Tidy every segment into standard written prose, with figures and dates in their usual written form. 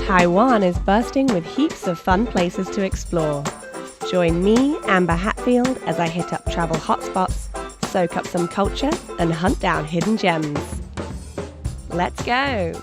Taiwan is bursting with heaps of fun places to explore. Join me, Amber Hatfield, as I hit up travel hotspots, soak up some culture, and hunt down hidden gems. Let's go!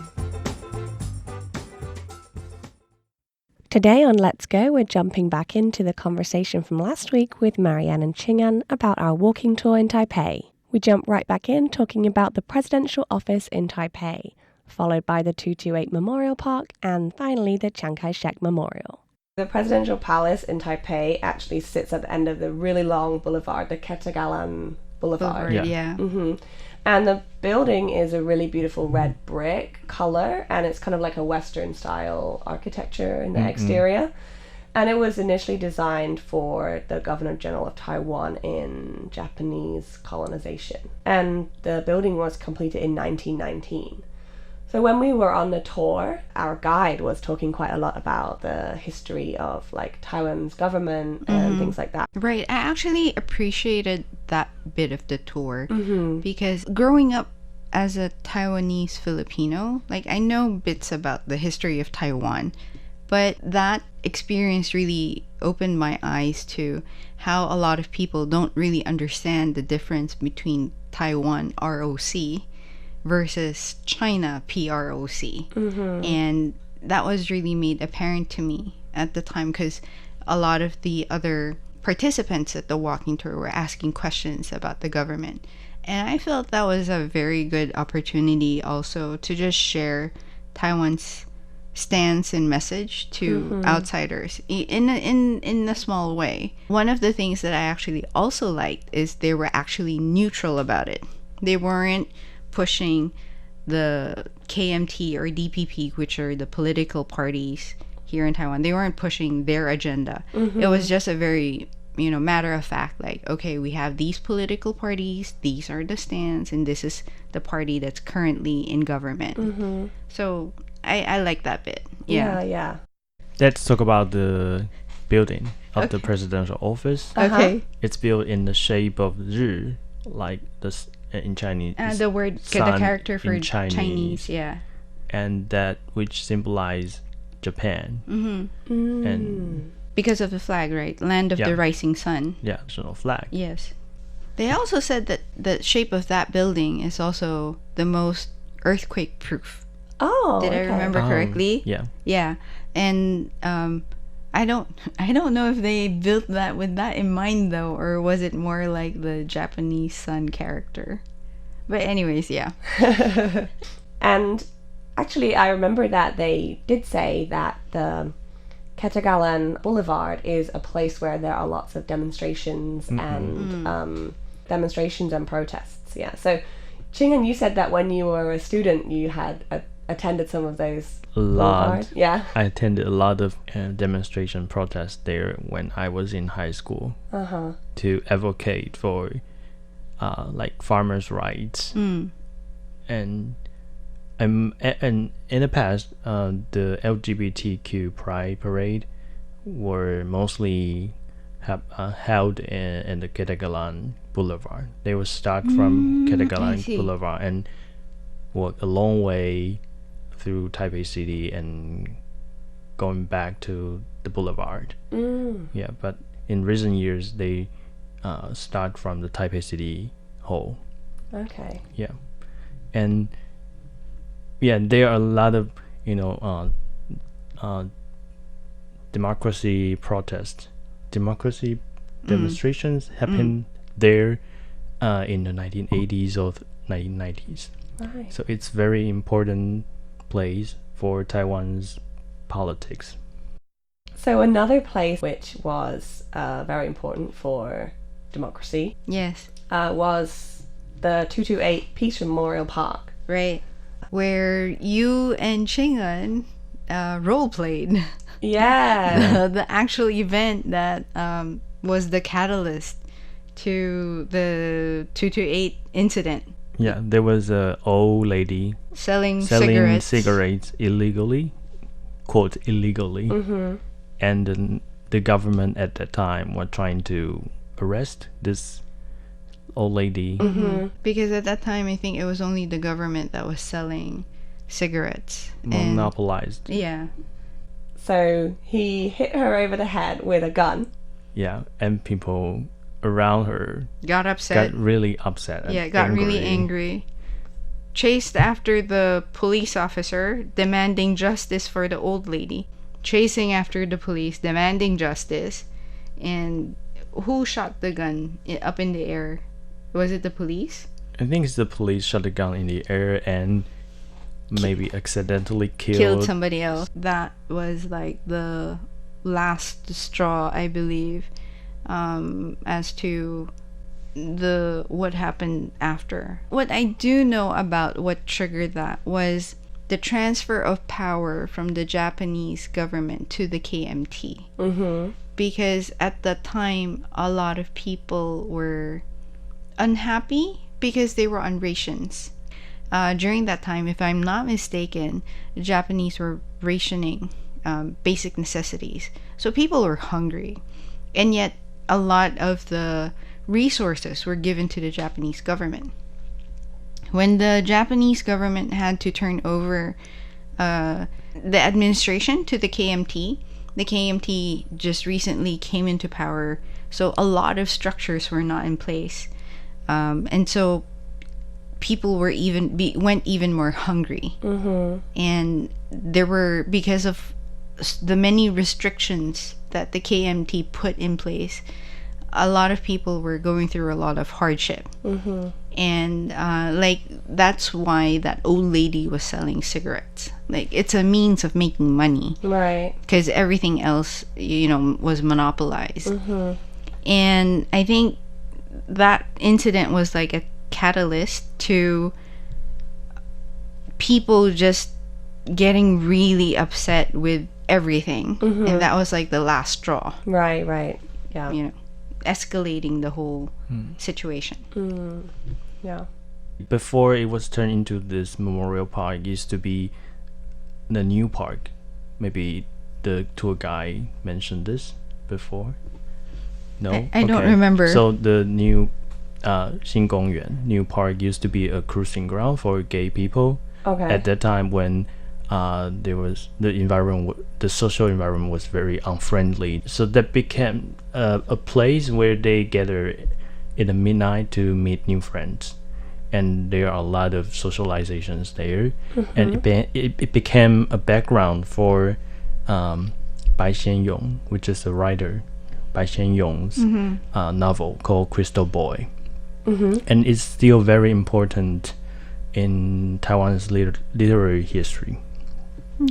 Today on Let's Go, we're jumping back into the conversation from last week with Maryanne and Ching-en about our walking tour in Taipei. We jump right back in talking about the presidential office in Taipei, followed by the 228 Memorial Park, and finally the Chiang Kai-shek Memorial. The presidential palace in Taipei actually sits at the end of the really long boulevard, the Ketagalan Boulevard. Yeah. Mm-hmm. And the building is a really beautiful red brick color, and it's kind of like a Western style architecture in the exterior. And it was initially designed for the Governor General of Taiwan in Japanese colonization. And the building was completed in 1919. So when we were on the tour, our guide was talking quite a lot about the history of like Taiwan's government and things like that. Right. I actually appreciated that bit of the tour because growing up as a Taiwanese Filipino, like I know bits about the history of Taiwan, but that experience really opened my eyes to how a lot of people don't really understand the difference between Taiwan ROC versus China PROC. And that was really made apparent to me at the time because a lot of the other participants at the walking tour were asking questions about the government. And I felt that was a very good opportunity also to just share Taiwan's stance and message to outsiders in a small way. One of the things that I actually also liked is they were actually neutral about it. They weren't pushing the KMT or DPP, which are the political parties here in Taiwan. They weren't pushing their agenda. It was just a very, matter of fact, like, okay, we have these political parties, these are the stands, and this is the party that's currently in government. So I like that bit. Yeah. Let's talk about the building of the presidential office. Okay. It's built in the shape of Ri, like this in Chinese. The word, the character for Chinese, yeah. And that which symbolize Japan. And because of the flag, right? Land of the rising sun. Yeah, national flag. Yes. They also said that the shape of that building is also the most earthquake proof. Oh, Did I remember correctly? Yeah. Yeah. And I don't know if they built that with that in mind though, or was it more like the Japanese sun character? But anyways, yeah. And actually, I remember that they did say that the Ketagalan Boulevard is a place where there are lots of demonstrations and demonstrations and protests. Yeah. So, Ching-en, you said that when you were a student, you had attended some of those. A lot. Boulevard. Yeah. I attended a lot of demonstration protests there when I was in high school to advocate for like farmers' rights. And in the past, the LGBTQ Pride Parade were mostly held in the Ketagalan Boulevard. They would start from Ketagalan Boulevard and walk a long way through Taipei City and going back to the boulevard. Yeah, but in recent years they start from the Taipei City Hall. Okay. Yeah, and there are a lot of democracy demonstrations happen there in the 1980s or 1990s. Right. So it's very important place for Taiwan's politics. So another place which was very important for democracy Yes. was the 228 Peace Memorial Park. Right. Where you and Ching-en role played. Yeah. The actual event that was the catalyst to the 228 incident. Yeah, there was a old lady Selling cigarettes illegally, quote illegally, and the government at that time were trying to arrest this old lady. Because at that time, I think it was only the government that was selling cigarettes. Monopolized. Yeah. So he hit her over the head with a gun. Yeah, and people around her Got upset. got really upset. Yeah, and got really angry. Chased after the police officer, demanding justice for the old lady. Chasing after the police, demanding justice. And who shot the gun up in the air? Was it the police? I think it's the police shot the gun in the air and maybe accidentally Killed somebody else. That was like the last straw, I believe, as to what happened after. What I do know about what triggered that was the transfer of power from the Japanese government to the KMT. Mm-hmm. Because at the time, a lot of people were unhappy because they were on rations. During that time, if I'm not mistaken, the Japanese were rationing basic necessities. So people were hungry. And yet, a lot of the resources were given to the Japanese government. When the Japanese government had to turn over the administration to the KMT just recently came into power. So a lot of structures were not in place. And so people were went even more hungry. Mm-hmm. And there were, because of the many restrictions that the KMT put in place, a lot of people were going through a lot of hardship. Mm-hmm. And like that's why that old lady was selling cigarettes. Like it's a means of making money, Right. because everything else, was monopolized. Mm-hmm. And I think that incident was like a catalyst to people just getting really upset with everything. Mm-hmm. And that was like the last straw, Right. Yeah. escalating the whole situation. Mm. Yeah. Before it was turned into this memorial park, it used to be the new park. Maybe the tour guide mentioned this before. No, I don't remember. So the new 新公园 new park used to be a cruising ground for gay people. Okay. At that time when there was the social environment was very unfriendly, so that became a place where they gather in the midnight to meet new friends, and there are a lot of socializations there. Mm-hmm. And it became a background for Bai Xianyong, which is a writer, Bai Xianyong's novel called Crystal Boy. Mm-hmm. And it's still very important in Taiwan's literary history.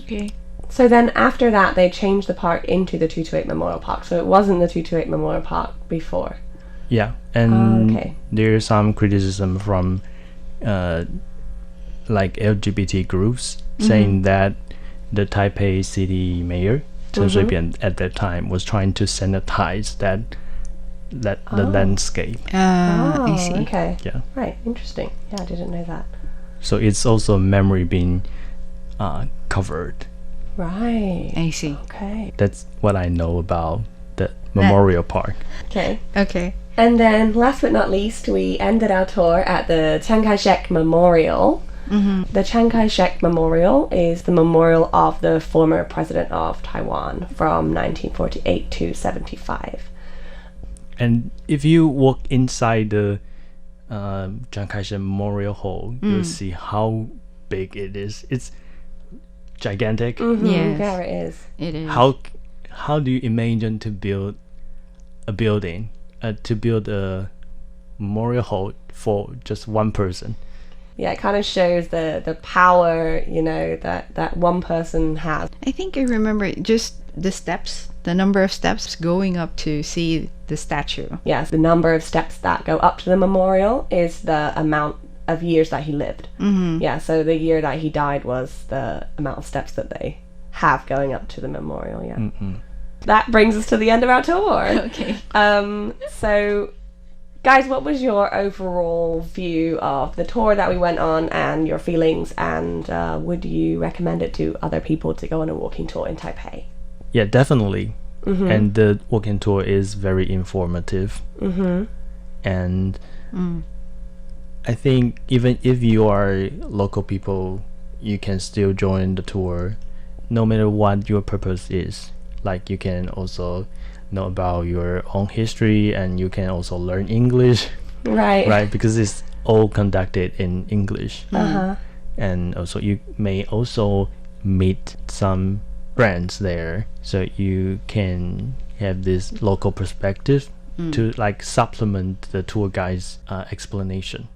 Okay. So then after that, they changed the park into the 228 Memorial Park. So it wasn't the 228 Memorial Park before. Yeah, and Okay. there's some criticism from like LGBT groups saying that the Taipei city mayor Chen Shui-bian at that time was trying to sanitize the landscape. I see. Okay. Yeah, Right. Interesting. Yeah, I didn't know that. so it's also a memory being covered. Right. I see. Okay. That's what I know about the memorial park. Okay. Okay. And then, last but not least, we ended our tour at the Chiang Kai-shek Memorial. Mm-hmm. The Chiang Kai-shek Memorial is the memorial of the former president of Taiwan from 1948 to 75. And if you walk inside the Chiang Kai-shek Memorial Hall, you'll see how big it is. It's gigantic. Mm-hmm. Yes. There it is. It is. How do you imagine to build a building, to build a memorial hall for just one person? Yeah, it kind of shows the power, that one person has. I think I remember just the steps, the number of steps going up to see the statue. Yes, the number of steps that go up to the memorial is the amount of years that he lived. Mm-hmm. Yeah, so the year that he died was the amount of steps that they have going up to the memorial, yeah. Mm-hmm. That brings us to the end of our tour. Okay. So, guys, what was your overall view of the tour that we went on and your feelings, and would you recommend it to other people to go on a walking tour in Taipei? Yeah, definitely. Mm-hmm. And the walking tour is very informative. Mm-hmm. And I think even if you are local people, you can still join the tour no matter what your purpose is, like you can also know about your own history, and you can also learn English. Right, because it's all conducted in English. And also you may also meet some friends there, so you can have this local perspective to like supplement the tour guide's explanation.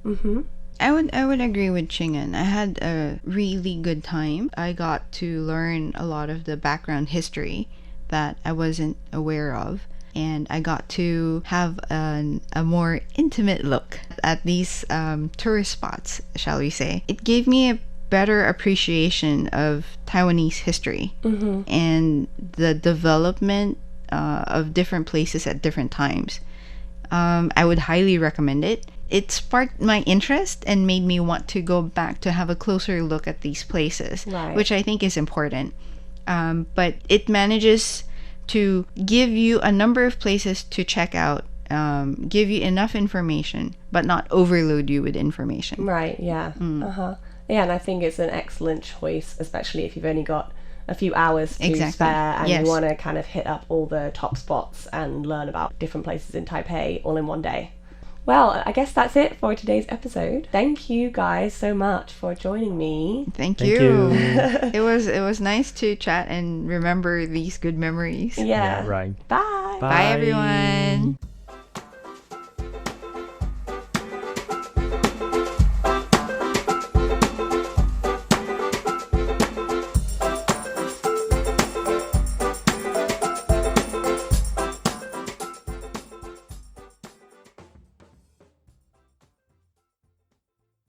I would agree with Ching-en. I had a really good time. I got to learn a lot of the background history that I wasn't aware of, and I got to have a more intimate look at these tourist spots, shall we say. It gave me a better appreciation of Taiwanese history and the development of different places at different times. I would highly recommend it. It sparked my interest and made me want to go back to have a closer look at these places, which I think is important. But it manages to give you a number of places to check out, give you enough information, but not overload you with information. Yeah, and I think it's an excellent choice, especially if you've only got a few hours to spare and you want to kind of hit up all the top spots and learn about different places in Taipei all in one day. Well, I guess that's it for today's episode. Thank you guys so much for joining me. Thank you. It was nice to chat and remember these good memories. Yeah. Right. Bye. Bye everyone.